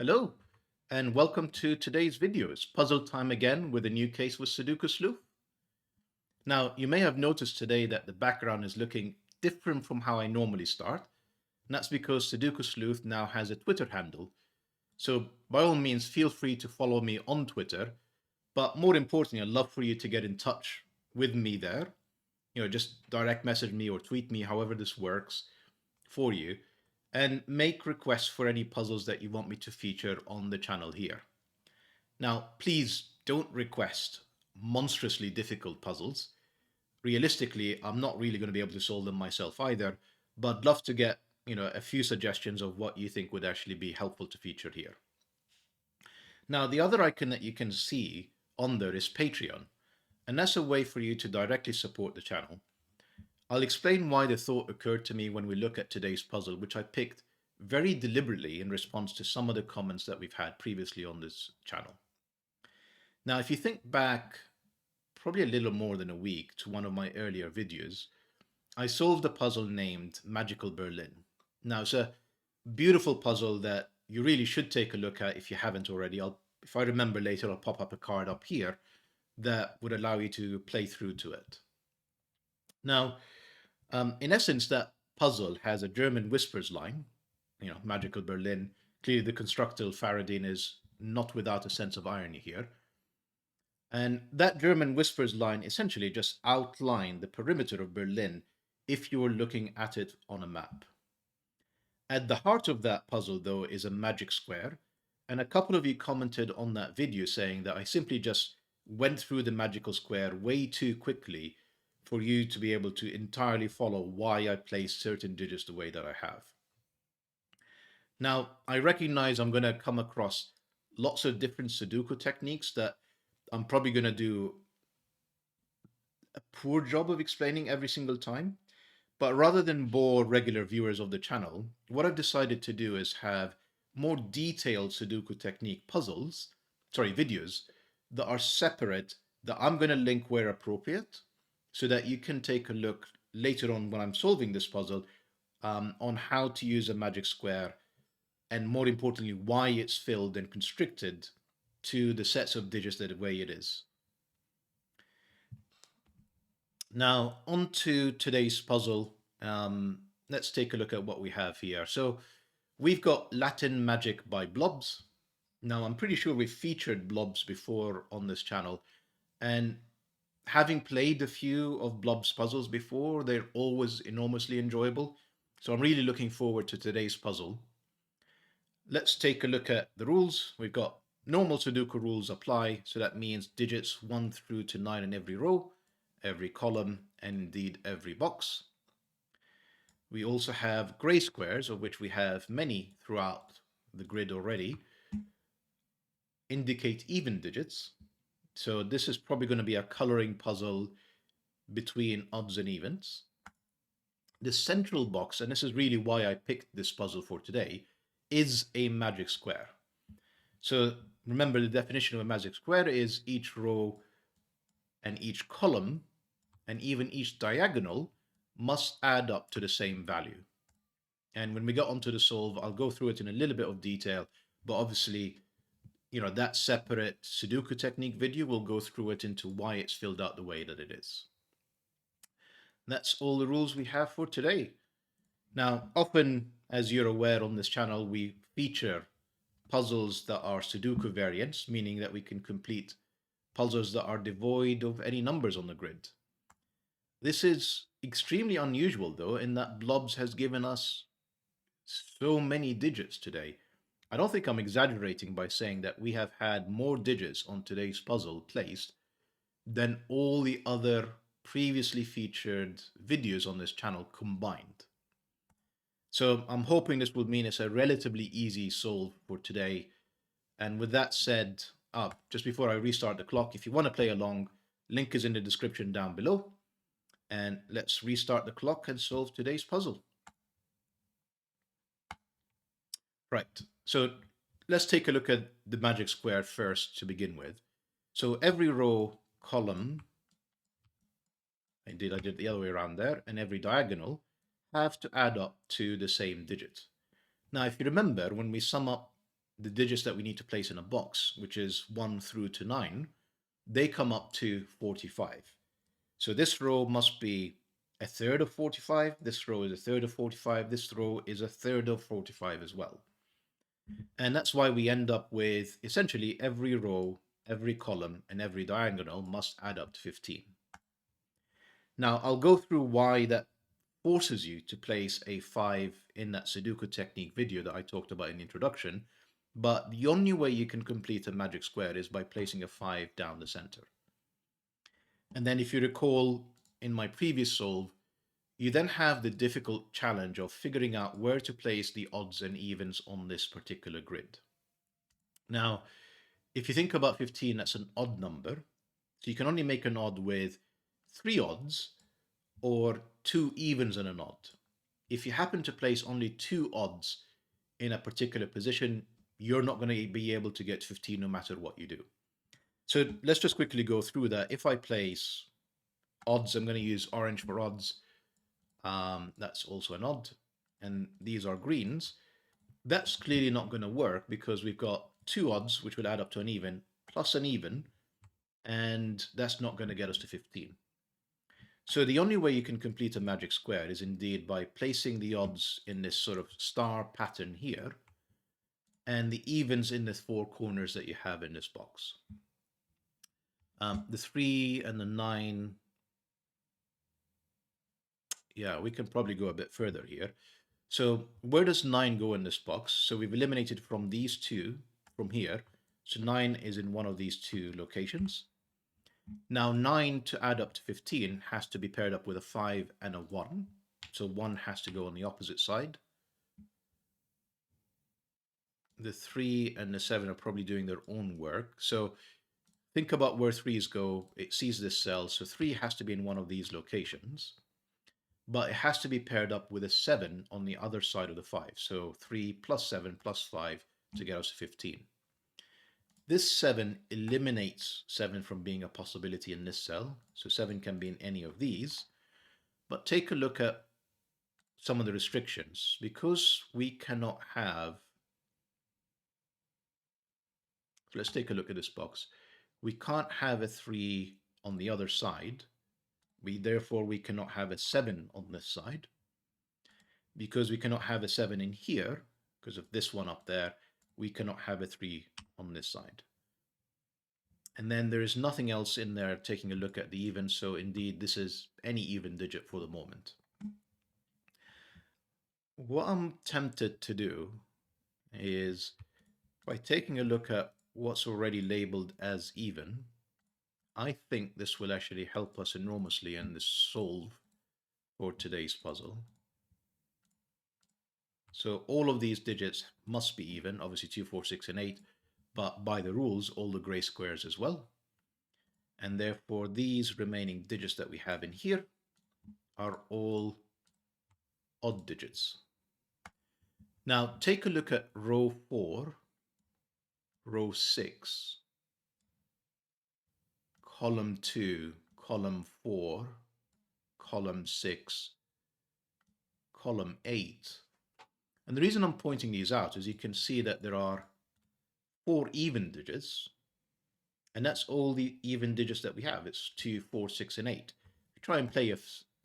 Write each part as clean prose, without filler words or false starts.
Hello, and welcome to today's video. It's puzzle time again with a new case with Sudoku Sleuth. Now, you may have noticed today that the background is looking different from how I normally start, and that's because Sudoku Sleuth now has a Twitter handle. So, by all means, feel free to follow me on Twitter, but more importantly, I'd love for you to get in touch with me there. Just direct message me or tweet me, however this works for you, and make requests for any puzzles that you want me to feature on the channel here. Now, please don't request monstrously difficult puzzles. Realistically, I'm not really going to be able to solve them myself either, but I'd love to get, a few suggestions of what you think would actually be helpful to feature here. Now, the other icon that you can see on there is Patreon, and that's a way for you to directly support the channel. I'll explain why the thought occurred to me when we look at today's puzzle, which I picked very deliberately in response to some of the comments that we've had previously on this channel. Now, if you think back probably a little more than a week to one of my earlier videos, I solved a puzzle named Magical Berlin. Now, it's a beautiful puzzle that you really should take a look at if you haven't already. If I remember later, I'll pop up a card up here that would allow you to play through to it. Now, in essence, that puzzle has a German whispers line, Magical Berlin. Clearly, the constructor Faradin is not without a sense of irony here. And that German whispers line essentially just outlined the perimeter of Berlin if you were looking at it on a map. At the heart of that puzzle, though, is a magic square, and a couple of you commented on that video saying that I simply just went through the magical square way too quickly for you to be able to entirely follow why I placed certain digits the way that I have. Now, I recognize I'm going to come across lots of different Sudoku techniques that I'm probably going to do a poor job of explaining every single time. But rather than bore regular viewers of the channel, what I've decided to do is have more detailed Sudoku technique videos that are separate, that I'm going to link where appropriate, so that you can take a look later on when I'm solving this puzzle on how to use a magic square, and more importantly, why it's filled and constricted to the sets of digits that the way it is. Now, on to today's puzzle. Let's take a look at what we have here. So we've got Latin Magic by Blobs. Now, I'm pretty sure we've featured Blobs before on this channel, and having played a few of Blobs puzzles before, they're always enormously enjoyable. So I'm really looking forward to today's puzzle. Let's take a look at the rules. We've got normal Sudoku rules apply, so that means digits 1 through to 9 in every row, every column, and indeed every box. We also have gray squares, of which we have many throughout the grid already, indicate even digits. So this is probably going to be a coloring puzzle between odds and evens. The central box, and this is really why I picked this puzzle for today, is a magic square. So remember, the definition of a magic square is each row and each column and even each diagonal must add up to the same value. And when we get onto the solve, I'll go through it in a little bit of detail, but obviously, that separate Sudoku technique video will go through it into why it's filled out the way that it is. That's all the rules we have for today. Now, often, as you're aware on this channel, we feature puzzles that are Sudoku variants, meaning that we can complete puzzles that are devoid of any numbers on the grid. This is extremely unusual, though, in that Blobs has given us so many digits today. I don't think I'm exaggerating by saying that we have had more digits on today's puzzle placed than all the other previously featured videos on this channel combined. So I'm hoping this will mean it's a relatively easy solve for today. And with that said, just before I restart the clock, if you want to play along, link is in the description down below. And let's restart the clock and solve today's puzzle. Right, so let's take a look at the magic square first to begin with. So every row, column, I did the other way around there, and every diagonal have to add up to the same digit. Now, if you remember, when we sum up the digits that we need to place in a box, which is 1 through to 9, they come up to 45. So this row must be a third of 45, this row is a third of 45, this row is a third of 45 as well. And that's why we end up with essentially every row, every column, and every diagonal must add up to 15. Now, I'll go through why that forces you to place a 5 in that Sudoku technique video that I talked about in the introduction, but the only way you can complete a magic square is by placing a 5 down the center. And then if you recall in my previous solve, you then have the difficult challenge of figuring out where to place the odds and evens on this particular grid. Now, if you think about 15, that's an odd number. So you can only make an odd with 3 odds or 2 evens and an odd. If you happen to place only 2 odds in a particular position, you're not going to be able to get 15 no matter what you do. So let's just quickly go through that. If I place odds, I'm going to use orange for odds. That's also an odd. And these are greens. That's clearly not going to work because we've got 2 odds, which will add up to an even, plus an even, and that's not going to get us to 15. So the only way you can complete a magic square is indeed by placing the odds in this sort of star pattern here, and the evens in the 4 corners that you have in this box. The 3 and the 9, yeah, we can probably go a bit further here. So where does 9 go in this box? So we've eliminated from these two, from here. So 9 is in one of these 2 locations. Now 9 to add up to 15 has to be paired up with a 5 and a 1. So 1 has to go on the opposite side. The 3 and the 7 are probably doing their own work. So think about where 3's go. It sees this cell. So 3 has to be in one of these locations. But it has to be paired up with a 7 on the other side of the 5. So 3 plus 7 plus 5 to get us to 15. This 7 eliminates 7 from being a possibility in this cell. So 7 can be in any of these. But take a look at some of the restrictions. Because we cannot have... So let's take a look at this box. We can't have a 3 on the other side. Therefore, we cannot have a 7 on this side. Because we cannot have a 7 in here, because of this one up there, we cannot have a 3 on this side. And then there is nothing else in there taking a look at the even, so indeed this is any even digit for the moment. What I'm tempted to do is, by taking a look at what's already labeled as even, I think this will actually help us enormously in this solve for today's puzzle. So all of these digits must be even, obviously 2, 4, 6, and 8, but by the rules, all the gray squares as well. And therefore, these remaining digits that we have in here are all odd digits. Now, take a look at row 4, row 6, column 2, column 4, column 6, column 8. And the reason I'm pointing these out is you can see that there are 4 even digits, and that's all the even digits that we have. It's 2, 4, 6, and 8. If you try and play a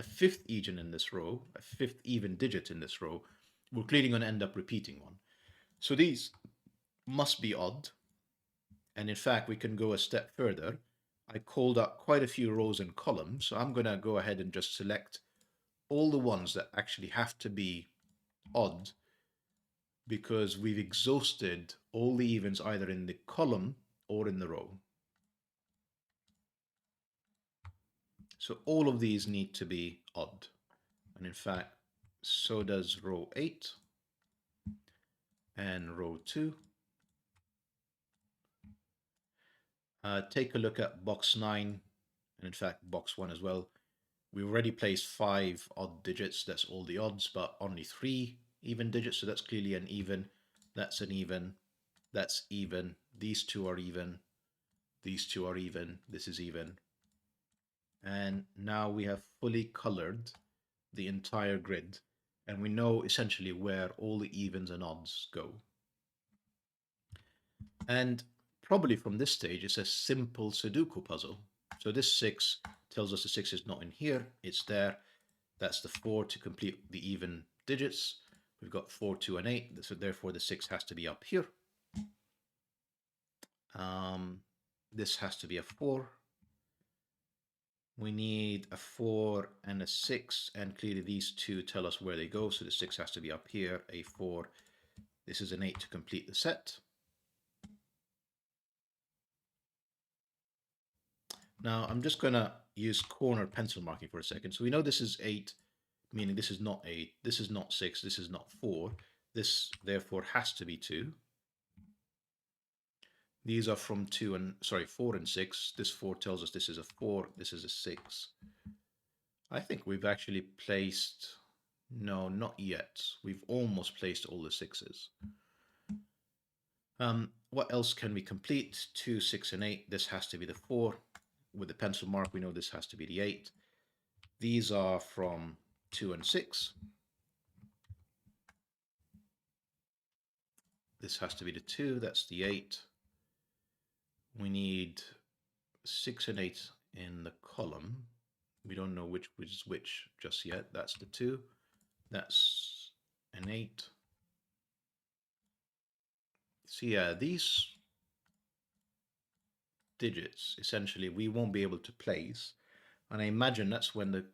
5th even in this row, a 5th even digit in this row, we're clearly going to end up repeating one. So these must be odd. And in fact, we can go a step further. I called up quite a few rows and columns, so I'm going to go ahead and just select all the ones that actually have to be odd, because we've exhausted all the evens either in the column or in the row. So all of these need to be odd. And in fact, so does row 8 and row 2. Take a look at box 9, and in fact box 1 as well. We already placed 5 odd digits, that's all the odds, but only 3 even digits, so that's clearly an even, that's an even, that's even, these 2 are even, these 2 are even, this is even. And now we have fully colored the entire grid, and we know essentially where all the evens and odds go. And probably from this stage, it's a simple Sudoku puzzle. So this 6 tells us the 6 is not in here, it's there. That's the 4 to complete the even digits. We've got 4, 2, and 8, so therefore the 6 has to be up here. This has to be a 4. We need a 4 and a 6, and clearly these two tell us where they go, so the 6 has to be up here, a 4. This is an 8 to complete the set. Now I'm just going to use corner pencil marking for a second. So we know this is 8, meaning this is not 8, this is not 6, this is not 4. This therefore has to be 2. These are from 4 and 6. This 4 tells us this is a 4, this is a 6. I think we've actually placed, no, not yet. We've almost placed all the 6s. What else can we complete? 2, 6, and 8. This has to be the 4. With the pencil mark, we know this has to be the 8. These are from 2 and 6. This has to be the 2. That's the 8. We need 6 and 8 in the column. We don't know which is which just yet. That's the 2. That's an 8. So yeah, these digits, essentially, we won't be able to place. And I imagine that's when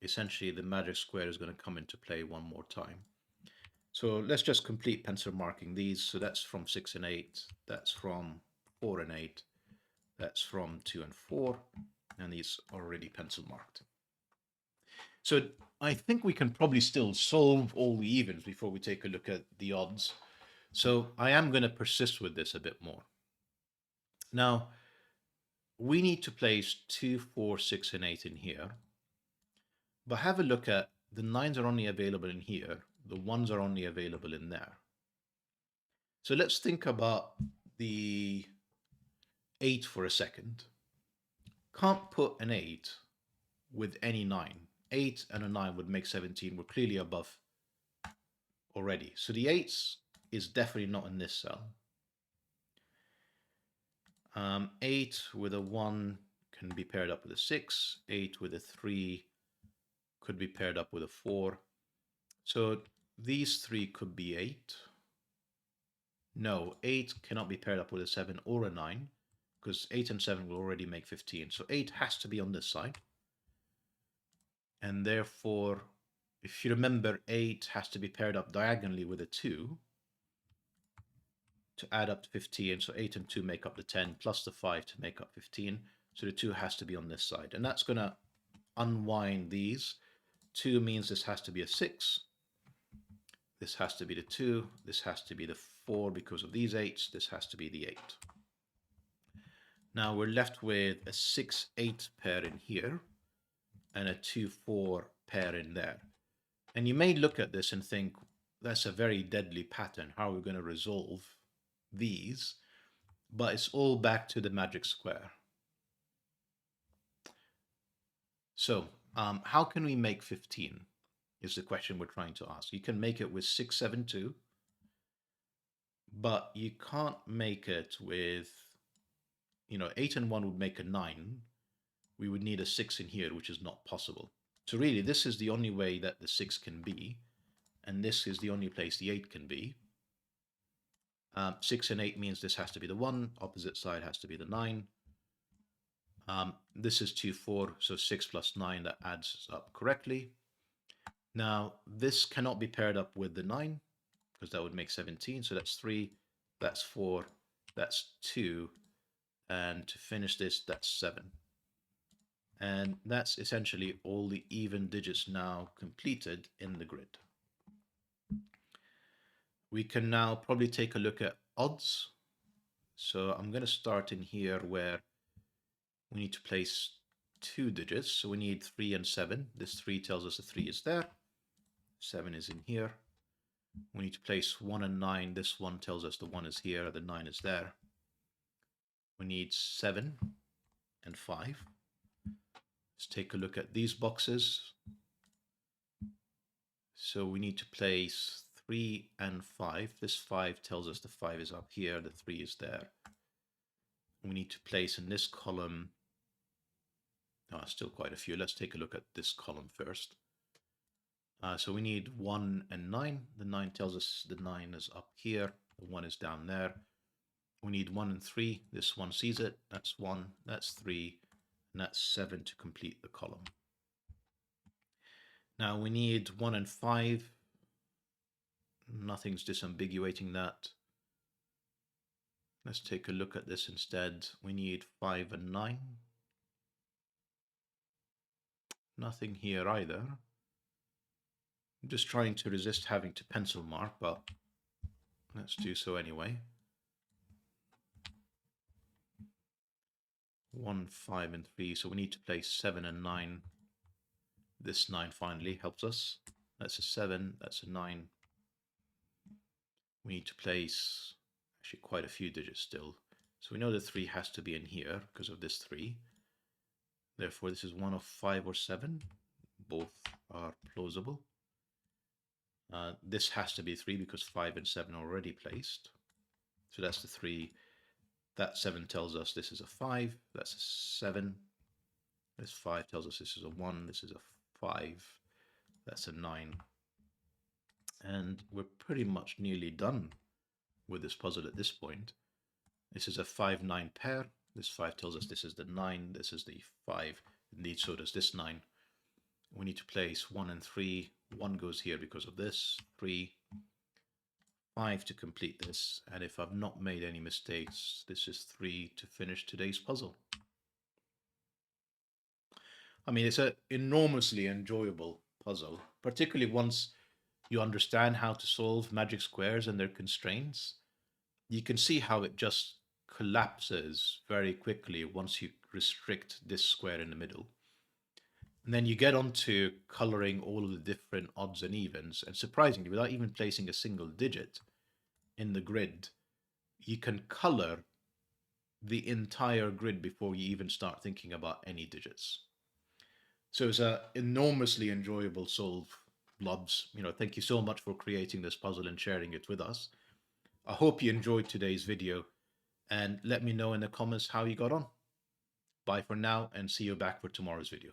essentially the magic square is going to come into play one more time. So let's just complete pencil marking these. So that's from 6 and 8. That's from 4 and 8. That's from 2 and 4. And these are already pencil marked. So I think we can probably still solve all the evens before we take a look at the odds. So I am going to persist with this a bit more. Now, we need to place 2, 4, 6, and 8 in here. But have a look at the 9s are only available in here. The 1s are only available in there. So let's think about the 8 for a second. Can't put an 8 with any 9. 8 and a 9 would make 17. We're clearly above already. So the 8 is definitely not in this cell. 8 with a 1 can be paired up with a 6. 8 with a 3 could be paired up with a 4. So these 3 could be 8. No, 8 cannot be paired up with a 7 or a 9, because 8 and 7 will already make 15. So 8 has to be on this side. And therefore, if you remember, 8 has to be paired up diagonally with a 2 to add up to 15. So 8 and 2 make up the 10, plus the 5 to make up 15. So the 2 has to be on this side. And that's going to unwind these. 2 means this has to be a 6. This has to be the 2. This has to be the 4 because of these 8s. This has to be the 8. Now we're left with a 6, 8 pair in here and a 2, 4 pair in there. And you may look at this and think, that's a very deadly pattern. How are we going to resolve these? But it's all back to the magic square. So how can we make 15 is the question we're trying to ask. You can make it with 6, 7, 2, but you can't make it with, 8 and 1 would make a 9. We would need a 6 in here, which is not possible. So really, this is the only way that the 6 can be, and this is the only place the 8 can be. 6 and 8 means this has to be the 1, opposite side has to be the 9. This is 2, 4, so 6 plus 9, that adds up correctly. Now, this cannot be paired up with the 9, because that would make 17, so that's 3, that's 4, that's 2, and to finish this, that's 7. And that's essentially all the even digits now completed in the grid. We can now probably take a look at odds. So I'm going to start in here where we need to place 2 digits. So we need 3 and 7. This 3 tells us the 3 is there. 7 is in here. We need to place 1 and 9. This 1 tells us the 1 is here, the 9 is there. We need 7 and 5. Let's take a look at these boxes. So we need to place 3 and 5. This 5 tells us the 5 is up here, the 3 is there. we need to place in this column, still quite a few. Let's take a look at this column first. So we need 1 and 9. The 9 tells us the 9 is up here. The 1 is down there. We need 1 and 3. This one sees it. That's 1. That's 3. And that's 7 to complete the column. Now we need 1 and 5. Nothing's disambiguating that. Let's take a look at this instead. We need 5 and 9. Nothing here either. I'm just trying to resist having to pencil mark, but let's do so anyway. 1, 5, and 3. So we need to place 7 and 9. This 9 finally helps us. That's a 7. That's a 9. We need to place actually quite a few digits still. So we know the 3 has to be in here because of this 3. Therefore, this is one of 5 or 7. Both are plausible. This has to be 3 because 5 and 7 are already placed. So that's the 3. That 7 tells us this is a 5. That's a 7. This 5 tells us this is a 1. This is a 5. That's a 9. And we're pretty much nearly done with this puzzle at this point. This is a 5-9 pair. This 5 tells us this is the 9. This is the 5. Indeed, so does this 9. We need to place 1 and 3. 1 goes here because of this. 3, 5 to complete this. And if I've not made any mistakes, this is 3 to finish today's puzzle. I mean, it's an enormously enjoyable puzzle, particularly once you understand how to solve magic squares and their constraints. You can see how it just collapses very quickly once you restrict this square in the middle. And then you get on to coloring all of the different odds and evens. And surprisingly, without even placing a single digit in the grid, you can color the entire grid before you even start thinking about any digits. So it's an enormously enjoyable solve, Blobs. Thank you so much for creating this puzzle and sharing it with us. I hope you enjoyed today's video, and let me know in the comments how you got on. Bye for now, and see you back for tomorrow's video.